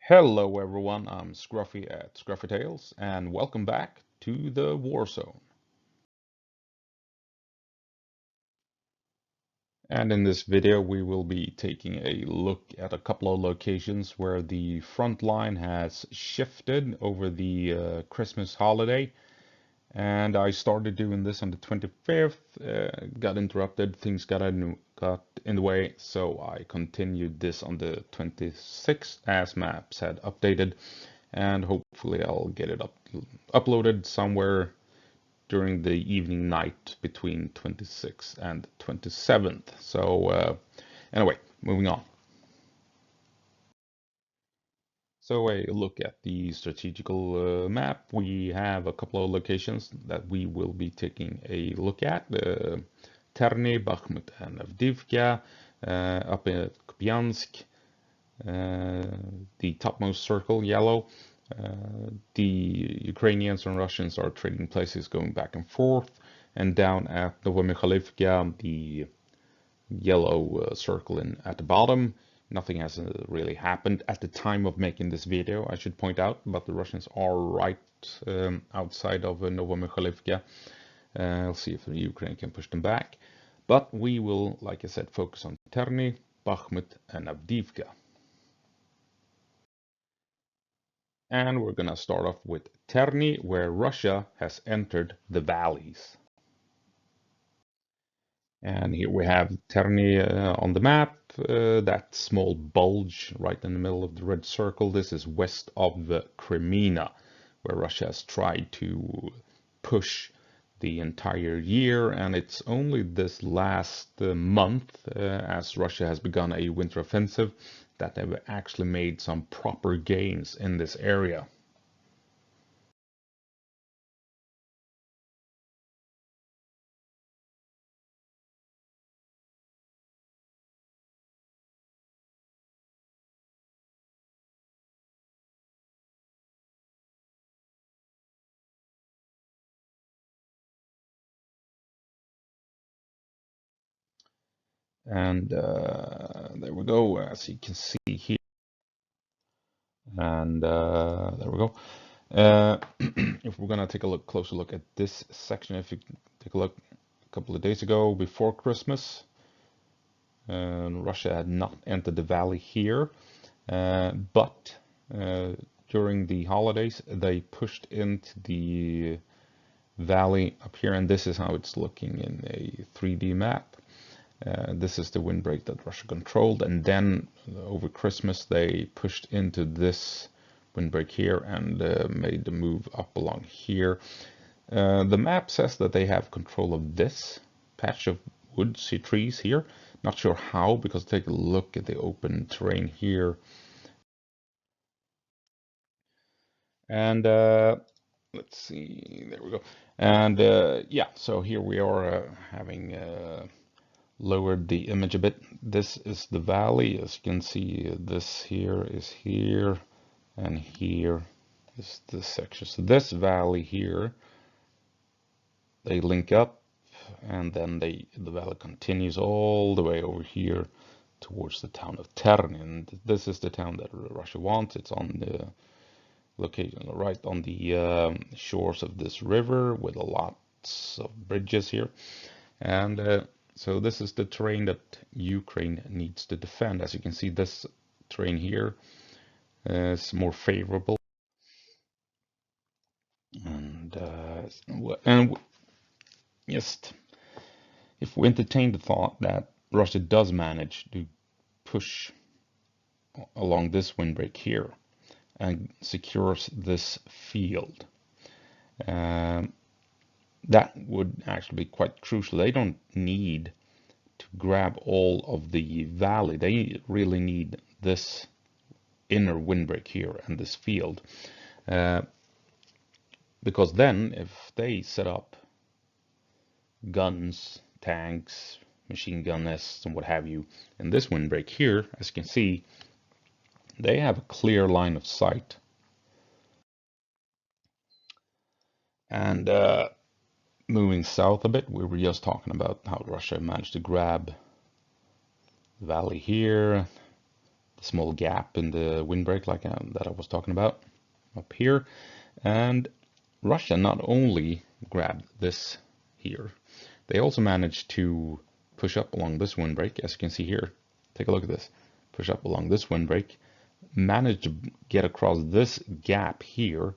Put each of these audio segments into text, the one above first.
Hello everyone, I'm Scruffy at Scruffy Tales, and welcome back to the War Zone. And in this video we will be taking a look at a couple of locations where the front line has shifted over the Christmas holiday. And I started doing this on the 25th, got interrupted, things got in the way, so I continued this on the 26th as maps had updated, and hopefully I'll get it uploaded somewhere during the evening night between 26th and 27th. So anyway, moving on. So a look at the strategical map. We have a couple of locations that we will be taking a look at. Terney, Bakhmut, and Avdiivka, up in Kupiansk, the topmost circle, yellow. The Ukrainians and Russians are trading places going back and forth. And down at Novomikhailivka, the yellow circle at the bottom. Nothing has really happened at the time of making this video, I should point out, but the Russians are right outside of Novomikhailivka. I'll see if the Ukraine can push them back. But we will, like I said, focus on Terney, Bakhmut, and Avdiivka. And we're going to start off with Terney, where Russia has entered the valleys. And here we have Terney on the map, that small bulge right in the middle of the red circle. This is west of the Crimea, where Russia has tried to push the entire year. And it's only this last month, as Russia has begun a winter offensive, that they've actually made some proper gains in this area. And there we go, as you can see here. And there we go. If we're gonna take a closer look at this section, if you take a look a couple of days ago, before Christmas, Russia had not entered the valley here, but during the holidays they pushed into the valley up here, and this is how it's looking in a 3D map. This is the windbreak that Russia controlled, and then over Christmas they pushed into this windbreak here and made the move up along here. The map says that they have control of this patch of woodsy trees here. Not sure how, because take a look at the open terrain here. And let's see, there we go. And yeah, so here we are having lowered the image a bit. This is the valley. As you can see, this here is here, and here is this section. So this valley here, they link up, and then the valley continues all the way over here towards the town of Terney. And this is the town that Russia wants. It's on the location right on the shores of this river with lots of bridges here. And so this is the terrain that Ukraine needs to defend. As you can see, this terrain here is more favorable. And just if we entertain the thought that Russia does manage to push along this windbreak here and secures this field, that would actually be quite crucial. They don't need to grab all of the valley. They really need this inner windbreak here and this field. Because then if they set up guns, tanks, machine gun nests, and what have you in this windbreak here, as you can see, they have a clear line of sight. And moving south a bit, we were just talking about how Russia managed to grab the valley here, small gap in the windbreak like that I was talking about up here. And Russia not only grabbed this here, they also managed to push up along this windbreak, as you can see here. Take a look at this. Push up along this windbreak, managed to get across this gap here,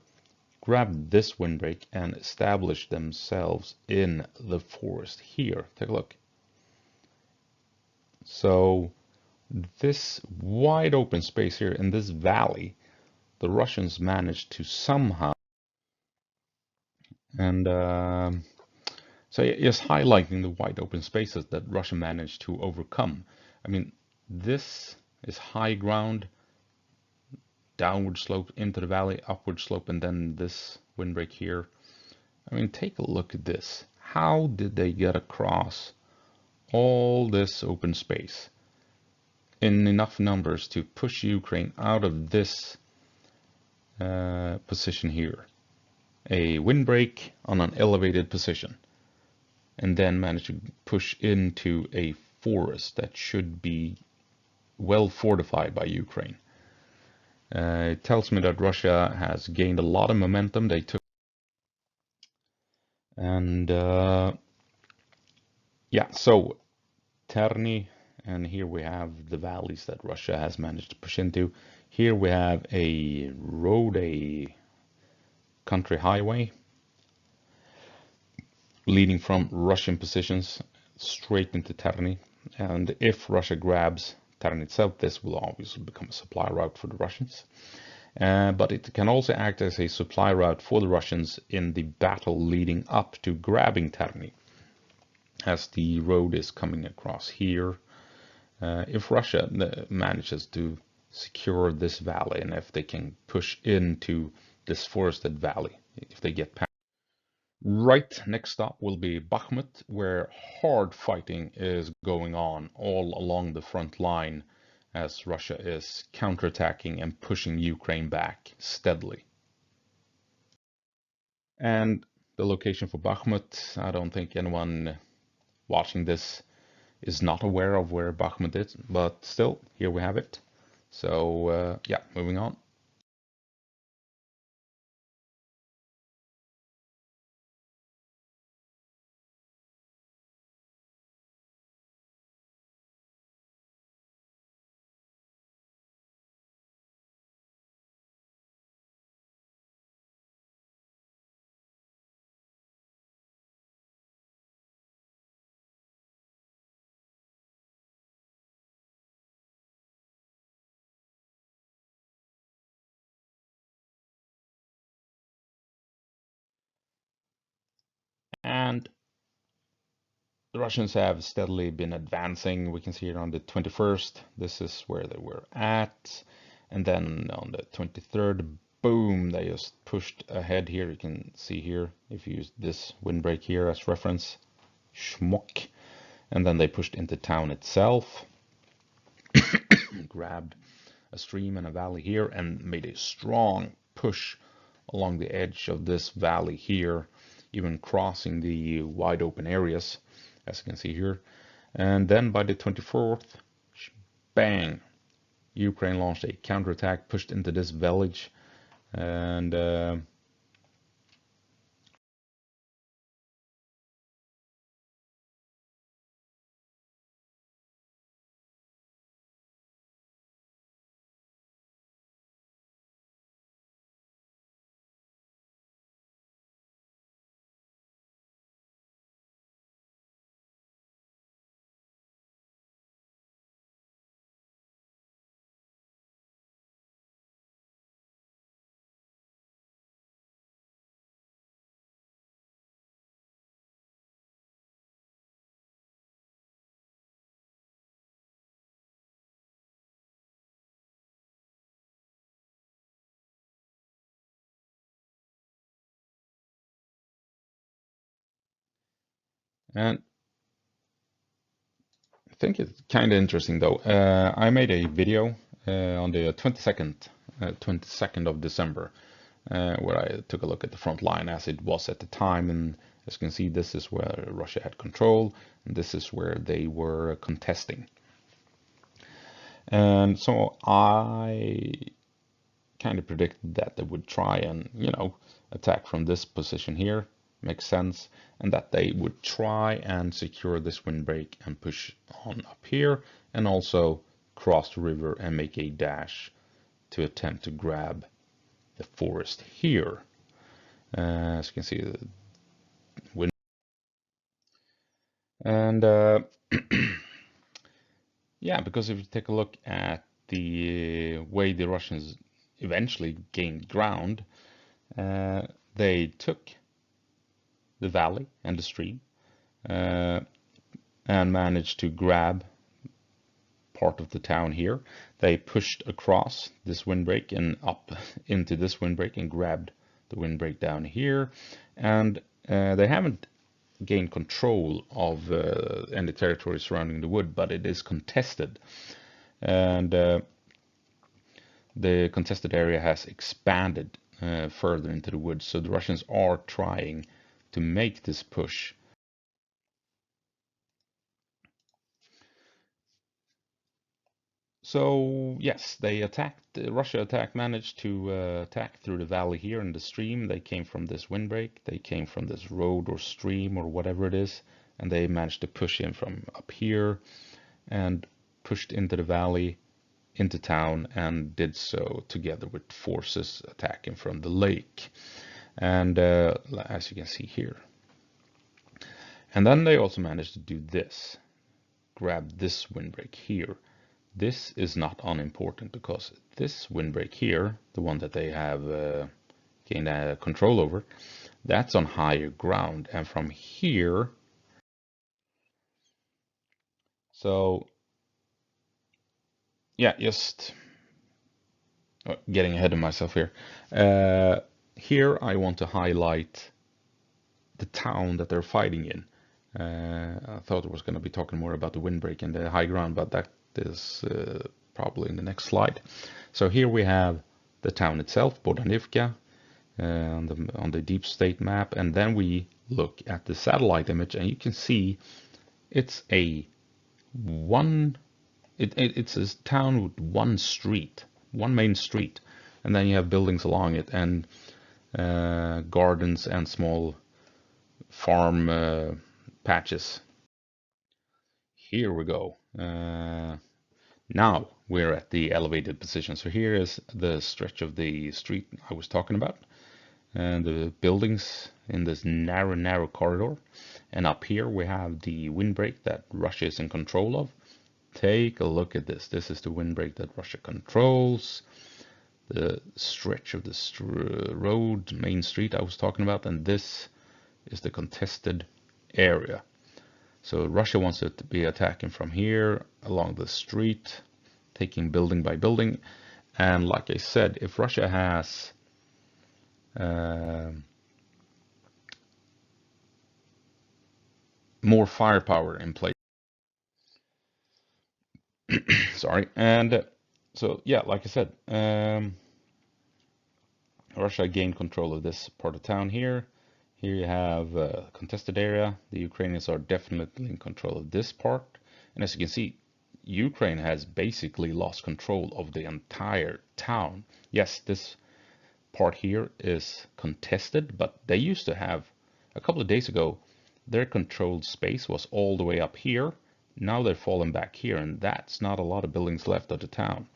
grab this windbreak, and establish themselves in the forest here. Take a look. So this wide open space here in this valley, the Russians managed to somehow, and so just highlighting the wide open spaces that Russia managed to overcome. I mean, this is high ground, downward slope into the valley, upward slope, and then this windbreak here. I mean, take a look at this. How did they get across all this open space in enough numbers to push Ukraine out of this position here? A windbreak on an elevated position, and then manage to push into a forest that should be well fortified by Ukraine. It tells me that Russia has gained a lot of momentum. They took, and yeah, so Terney, and here we have the valleys that Russia has managed to push into. Here we have a road, a country highway leading from Russian positions straight into Terney. And if Russia grabs Terney itself, this will obviously become a supply route for the Russians. But it can also act as a supply route for the Russians in the battle leading up to grabbing Terney, as the road is coming across here. If Russia manages to secure this valley, and if they can push into this forested valley, if they get past. Right, next stop will be Bakhmut, where hard fighting is going on all along the front line as Russia is counterattacking and pushing Ukraine back steadily. And the location for Bakhmut, I don't think anyone watching this is not aware of where Bakhmut is, but still, here we have it. So, yeah, moving on. And the Russians have steadily been advancing. We can see it on the 21st. This is where they were at. And then on the 23rd, boom, they just pushed ahead here. You can see here, if you use this windbreak here as reference, schmuck. And then they pushed into town itself, grabbed a stream and a valley here, and made a strong push along the edge of this valley here, even crossing the wide open areas, as you can see here. And then by the 24th, bang, Ukraine launched a counterattack, pushed into this village, and and I think it's kind of interesting though. I made a video on the 22nd of December, where I took a look at the front line as it was at the time, and as you can see, this is where Russia had control, and this is where they were contesting. And so I kind of predicted that they would try and, attack from this position here. Makes sense. And that they would try and secure this windbreak and push on up here, and also cross the river and make a dash to attempt to grab the forest here. As you can see, the wind. And yeah, because if you take a look at the way the Russians eventually gained ground, they took the valley and the stream uh, and managed to grab part of the town here. They pushed across this windbreak and up into this windbreak and grabbed the windbreak down here. And they haven't gained control of any territory surrounding the wood, but it is contested. And the contested area has expanded further into the woods. So the Russians are trying to make this push. So yes, they attacked. Russia managed to attack through the valley here in the stream. They came from this windbreak. They came from this road or stream or whatever it is, and they managed to push in from up here and pushed into the valley, into town, and did so together with forces attacking from the lake. And as you can see here. And then they also managed to do this, grab this windbreak here. This is not unimportant because this windbreak here, the one that they have gained control over, that's on higher ground. And from here, so yeah, just getting ahead of myself here. Here I want to highlight the town that they're fighting in. I thought I was going to be talking more about the windbreak and the high ground, but that is probably in the next slide. So here we have the town itself, Avdiivka, on the Deepstatemap, and then we look at the satellite image, and you can see it's a it's a town with one street, one main street, and then you have buildings along it and gardens and small farm patches. Here we go. Now we're at the elevated position. So here is the stretch of the street I was talking about, and the buildings in this narrow corridor. And up here we have the windbreak that Russia is in control of. Take a look at this. This is the windbreak that Russia controls. The stretch of the road, main street I was talking about, and this is the contested area. So Russia wants to be attacking from here along the street, taking building by building. And like I said, if Russia has more firepower in place, sorry, and so yeah, like I said, Russia gained control of this part of town here. Here you have a contested area. The Ukrainians are definitely in control of this part. And as you can see, Ukraine has basically lost control of the entire town. Yes, this part here is contested, but they used to have, a couple of days ago, their controlled space was all the way up here. Now they're falling back here, and that's not a lot of buildings left of the town.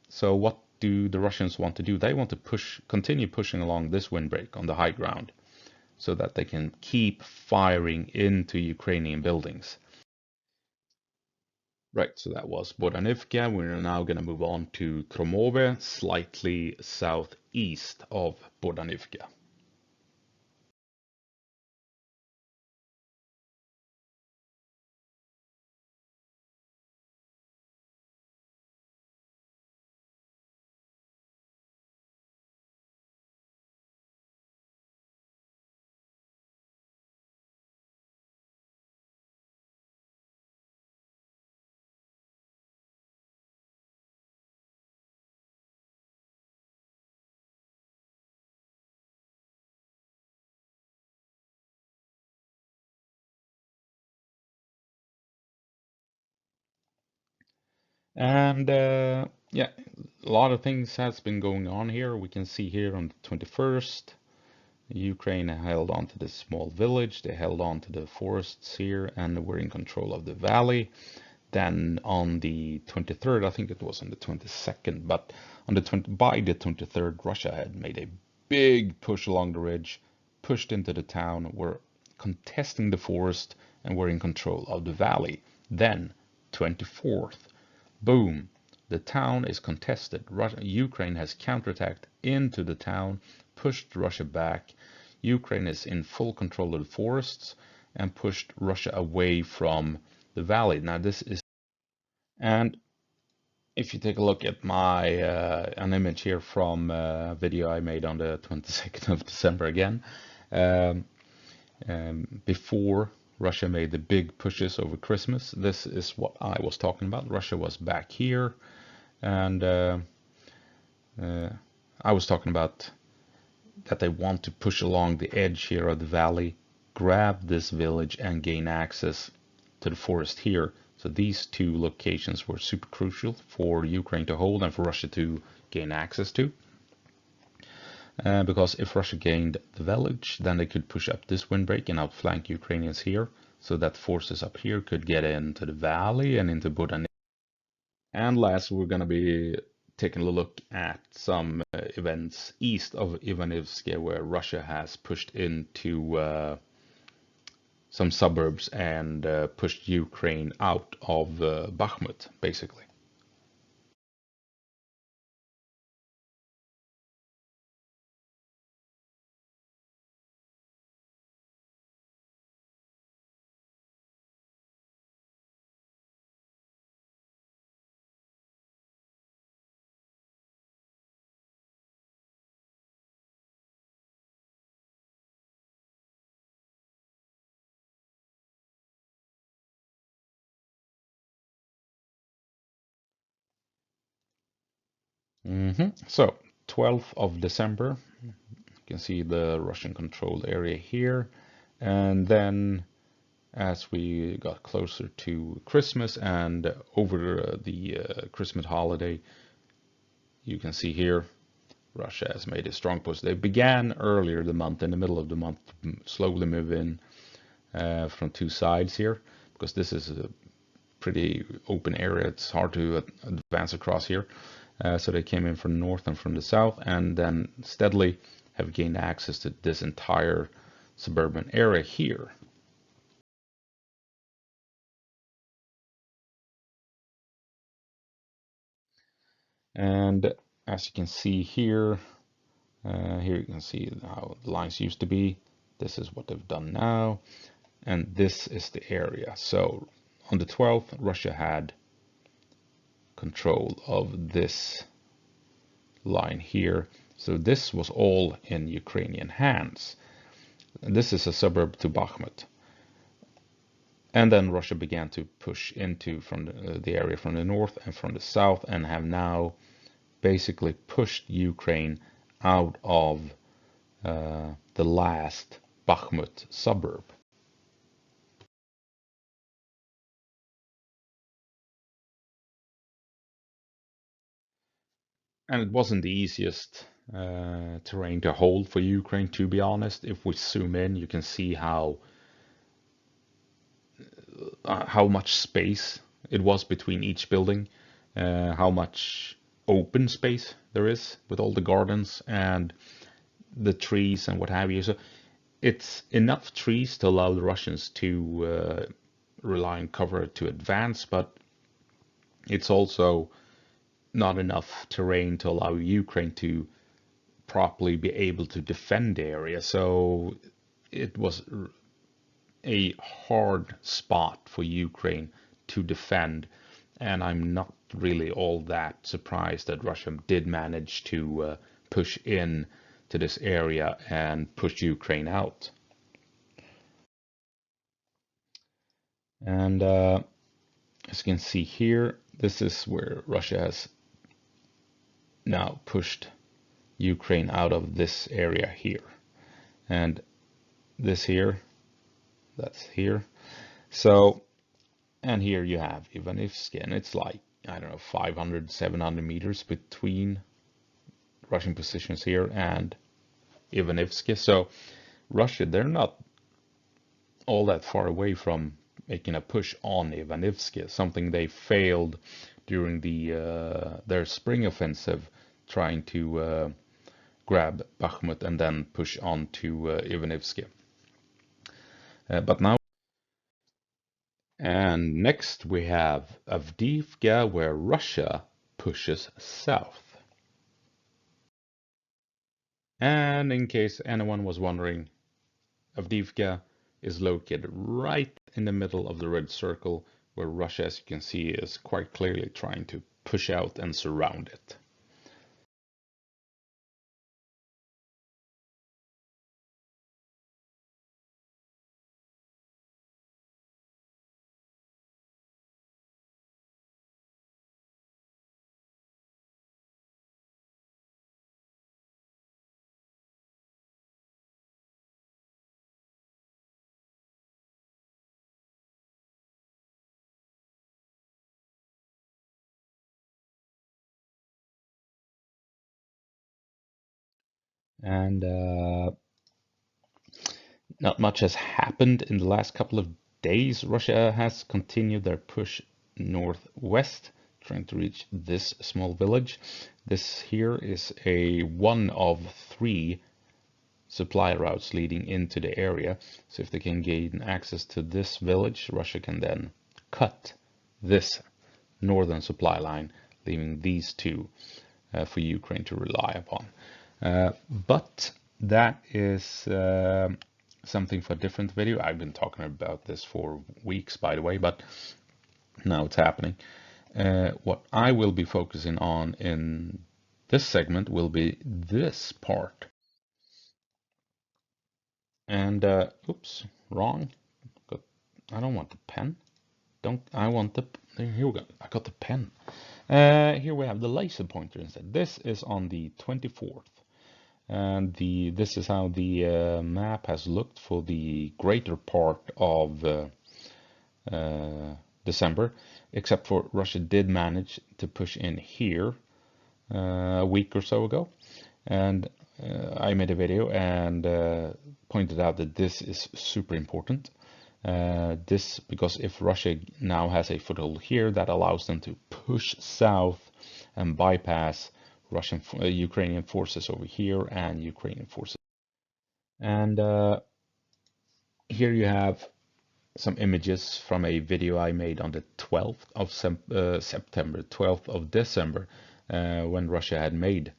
So what do the Russians want to do? They want to continue pushing along this windbreak on the high ground so that they can keep firing into Ukrainian buildings. Right, so that was Bodanivka. We're now going to move on to Kromove, slightly southeast of Bodanivka. And yeah, a lot of things has been going on here. We can see here on the 21st, Ukraine held on to this small village. They held on to the forests here and were in control of the valley. Then on the 23rd, I think it was on the 22nd, but on the by the 23rd, Russia had made a big push along the ridge, pushed into the town, were contesting the forest, and were in control of the valley. Then, 24th, boom, the town is contested. Ukraine has counterattacked into the town, pushed Russia back. Ukraine is in full control of the forests and pushed Russia away from the valley. Now this is, and if you take a look at my an image here from a video I made on the 22nd of December again, um, before Russia made the big pushes over Christmas, this is what I was talking about. Russia was back here, and I was talking about that they want to push along the edge here of the valley, grab this village, and gain access to the forest here. So these two locations were super crucial for Ukraine to hold and for Russia to gain access to. Because if Russia gained the village, then they could push up this windbreak and outflank Ukrainians here, so that forces up here could get into the valley and into Budan. And last, we're going to be taking a look at some events east of Ivanyivsk, where Russia has pushed into some suburbs and pushed Ukraine out of Bakhmut, basically. So, 12th of December, you can see the Russian controlled area here. And then as we got closer to Christmas and over the Christmas holiday, you can see here Russia has made a strong push. They began earlier the month, in the middle of the month, to slowly move in from two sides here, because this is a pretty open area. It's hard to advance across here. So they came in from the north and from the south, and then steadily have gained access to this entire suburban area here. And as you can see here, here you can see how the lines used to be. This is what they've done now, and this is the area. So on the 12th, Russia had control of this line here. So this was all in Ukrainian hands. This is a suburb to Bakhmut. And then Russia began to push into from the area from the north and from the south, and have now basically pushed Ukraine out of the last Bakhmut suburb. And it wasn't the easiest terrain to hold for Ukraine, to be honest. If we zoom in, you can see how much space it was between each building, how much open space there is with all the gardens and the trees and what have you. So it's enough trees to allow the Russians to rely on cover to advance, but it's also not enough terrain to allow Ukraine to properly be able to defend the area. So it was a hard spot for Ukraine to defend, and I'm not really all that surprised that Russia did manage to push in to this area and push Ukraine out. And as you can see here, this is where Russia has now pushed Ukraine out of this area here. And this here, that's here. So, and here you have Ivanivsk, and it's like I don't know, 500, 700 meters between Russian positions here and Ivanyivsk. So Russia, they're not all that far away from making a push on Ivanyivsk, something they failed during their spring offensive, trying to grab Bakhmut and then push on to Ivanyivsk. But now, and next we have Avdiivka, where Russia pushes south. And in case anyone was wondering, Avdiivka is located right in the middle of the red circle, where Russia, as you can see, is quite clearly trying to push out and surround it. And not much has happened in the last couple of days. Russia has continued their push northwest, trying to reach this small village. This here is a one of three supply routes leading into the area. So if they can gain access to this village, Russia can then cut this northern supply line, leaving these two for Ukraine to rely upon. But that is something for a different video. I've been talking about this for weeks, by the way, but now it's happening. What I will be focusing on in this segment will be this part. And oops, wrong. I don't want the pen. I want the, here we go. I got the pen. Here we have the laser pointer instead. This is on the 24th. And this is how the map has looked for the greater part of December, except for Russia did manage to push in here a week or so ago. And I made a video and pointed out that this is super important. This because if Russia now has a foothold here, that allows them to push south and bypass Russian, Ukrainian forces over here and Ukrainian forces. And here you have some images from a video I made on the 12th of September, 12th of December, when Russia had made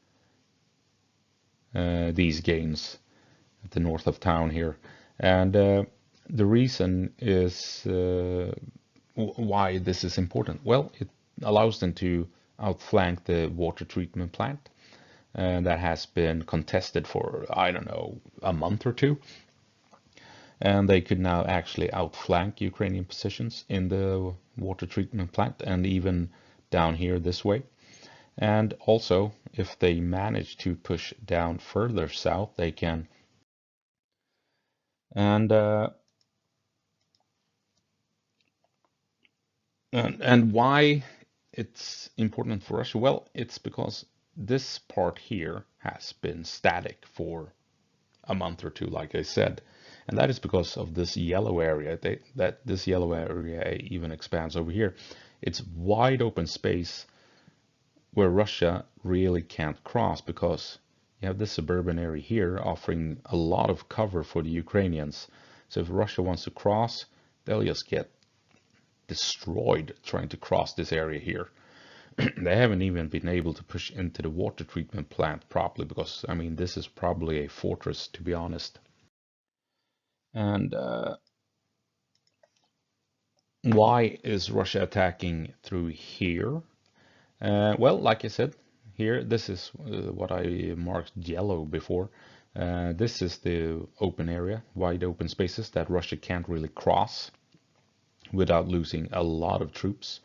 these gains at the north of town here. And the reason is why this is important. Well, it allows them to outflank the water treatment plant that has been contested for, I don't know, a month or two. And they could now actually outflank Ukrainian positions in the water treatment plant and even down here this way. And also, if they manage to push down further south, they can. And why it's important for Russia? Well, it's because this part here has been static for a month or two, like I said. And that is because of this yellow area, that this yellow area even expands over here. It's wide open space where Russia really can't cross because you have this suburban area here offering a lot of cover for the Ukrainians. So if Russia wants to cross, they'll just get destroyed trying to cross this area here. They haven't even been able to push into the water treatment plant properly because, I mean, this is probably a fortress, to be honest. And why is Russia attacking through here? Well, like I said, here, this is what I marked yellow before. This is the open area, wide open spaces that Russia can't really cross without losing a lot of troops.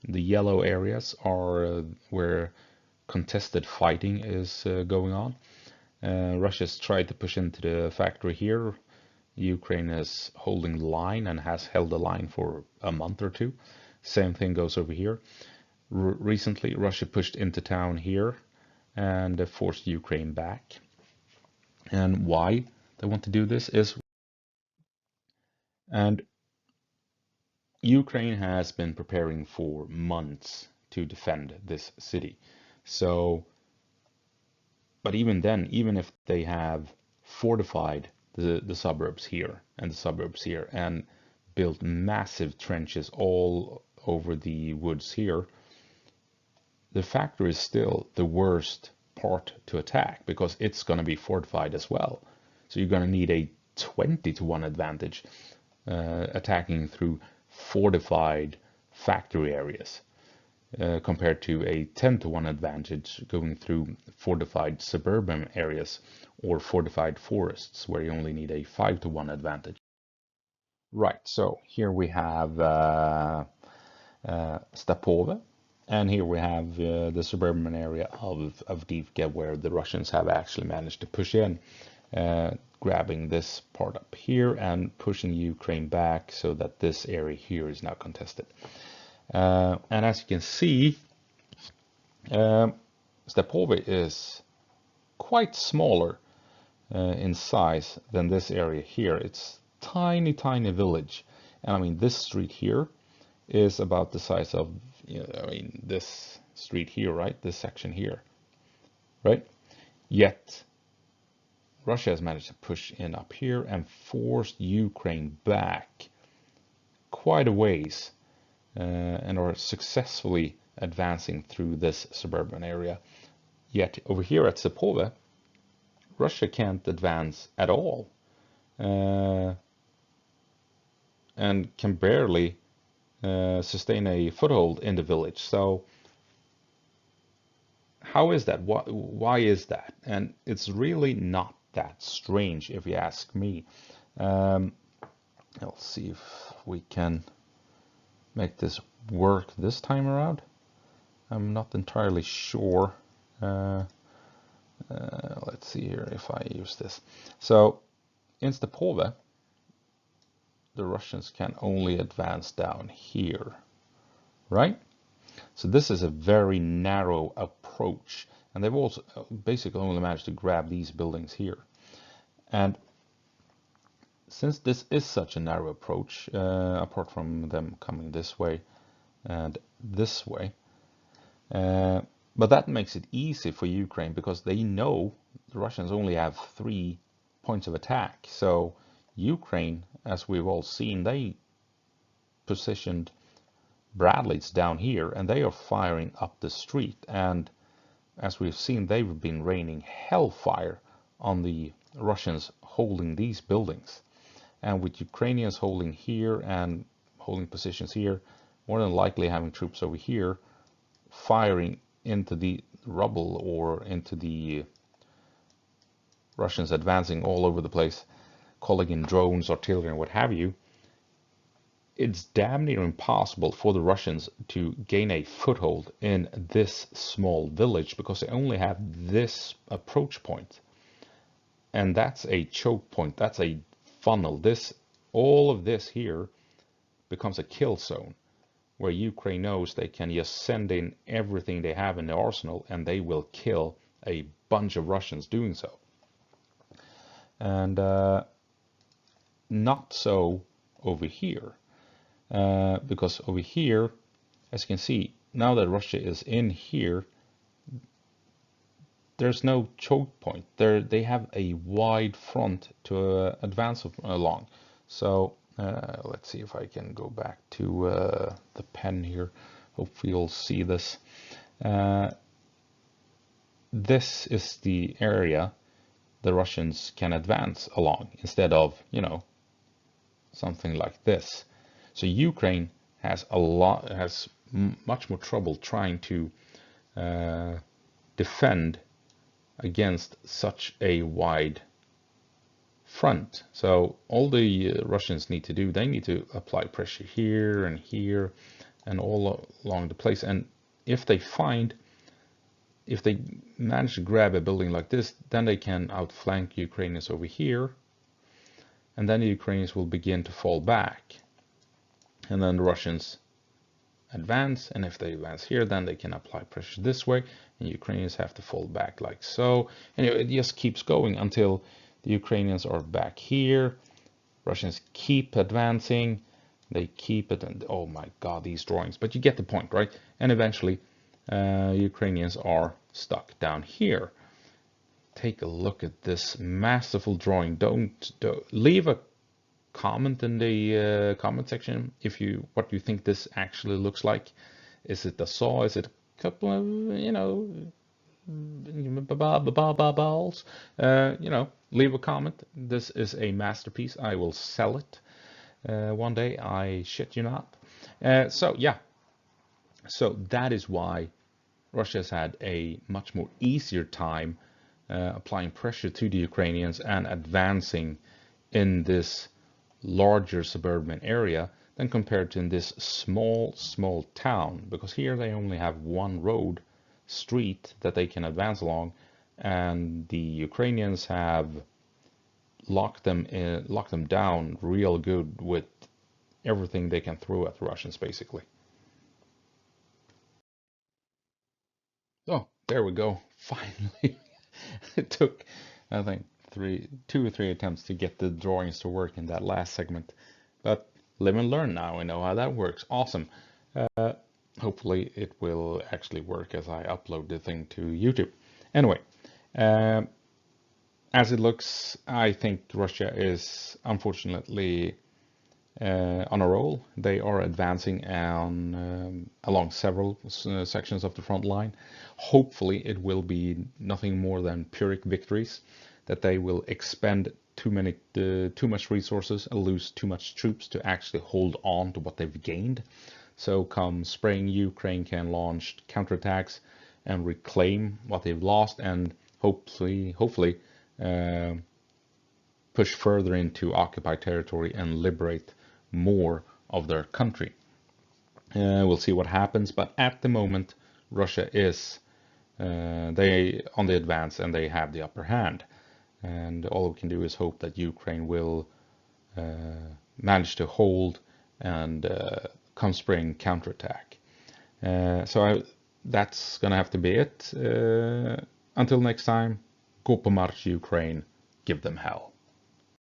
The yellow areas are where contested fighting is going on. Russia's tried to push into the factory here. Ukraine is holding the line and has held the line for a month or two. Same thing goes over here. Recently, Russia pushed into town here and forced Ukraine back. And why they want to do this is, and Ukraine has been preparing for months to defend this city. So, but even then, even if they have fortified the suburbs here and the suburbs here and built massive trenches all over the woods here, the factory is still the worst part to attack because it's going to be fortified as well. So you're going to need a 20-to-1 advantage attacking through fortified factory areas compared to a 10-to-1 advantage going through fortified suburban areas or fortified forests where you only need a 5-to-1 advantage. Right, so here we have Stapove, and here we have the suburban area of Avdiivka, where the Russians have actually managed to push in, grabbing this part up here and pushing Ukraine back so that this area here is now contested. And as you can see, Stapove is quite smaller in size than this area here. It's tiny, tiny village. And I mean, this street here is about the size of, this street here, right? This section here, right? Yet Russia has managed to push in up here and forced Ukraine back quite a ways and are successfully advancing through this suburban area. Yet over here at Stapove, Russia can't advance at all and can barely sustain a foothold in the village. So how is that? Why is that? And it's really not that strange if you ask me. Let's see if we can make this work this time around. I'm not entirely sure. Let's see here if I use this. So in Stapove, the Russians can only advance down here, right? So this is a very narrow approach, and they've also basically only managed to grab these buildings here. And since this is such a narrow approach, apart from them coming this way and this way, but that makes it easy for Ukraine because they know the Russians only have 3 points of attack. So Ukraine, as we've all seen, they positioned Bradleys down here and they are firing up the street. And as we've seen, they've been raining hellfire on the Russians holding these buildings. And with Ukrainians holding here and holding positions here, more than likely having troops over here firing into the rubble or into the Russians advancing all over the place, calling in drones, artillery, and what have you, it's damn near impossible for the Russians to gain a foothold in this small village because they only have this approach point. And that's a choke point, that's a funnel. All of this here becomes a kill zone where Ukraine knows they can just send in everything they have in the arsenal and they will kill a bunch of Russians doing so. And not so over here. Because over here, as you can see, now that Russia is in here, there's no choke point. They have a wide front to advance along. So let's see if I can go back to the pen here. Hopefully you'll see this. This is the area the Russians can advance along instead of, something like this. So Ukraine has much more trouble trying to defend against such a wide front. So all the Russians need to do, they need to apply pressure here and all along the place. And if they manage to grab a building like this, then they can outflank Ukrainians over here, and then the Ukrainians will begin to fall back. And then the Russians advance, and if they advance here, then they can apply pressure this way, and Ukrainians have to fall back like so. Anyway, it just keeps going until the Ukrainians are back here. Russians keep advancing. They keep it, and oh my God, these drawings. But you get the point, right? And eventually, Ukrainians are stuck down here. Take a look at this masterful drawing. Don't leave a comment in the comment section if what you think this actually looks like. Is it a saw? Is it a couple of balls? Leave a comment. This is a masterpiece. I will sell it one day. I shit you not. So yeah, so that is why Russia has had a much more easier time applying pressure to the Ukrainians and advancing in this larger suburban area than compared to in this small town, because here they only have one road street that they can advance along, and the Ukrainians have locked them down real good with everything they can throw at the Russians, basically. Oh, there we go. Finally, it took, I think, 2 or 3 attempts to get the drawings to work in that last segment. But live and learn now. I know how that works. Awesome. Hopefully it will actually work as I upload the thing to YouTube. Anyway, as it looks, I think Russia is unfortunately on a roll. They are advancing along several sections of the front line. Hopefully it will be nothing more than Pyrrhic victories, that they will expend too much resources and lose too much troops to actually hold on to what they've gained. So come spring, Ukraine can launch counterattacks and reclaim what they've lost, and hopefully push further into occupied territory and liberate more of their country. We'll see what happens, but at the moment, Russia is they on the advance and they have the upper hand. And all we can do is hope that Ukraine will manage to hold and come spring counterattack. That's gonna have to be it. Until next time, go på marsch Ukraine, give them hell.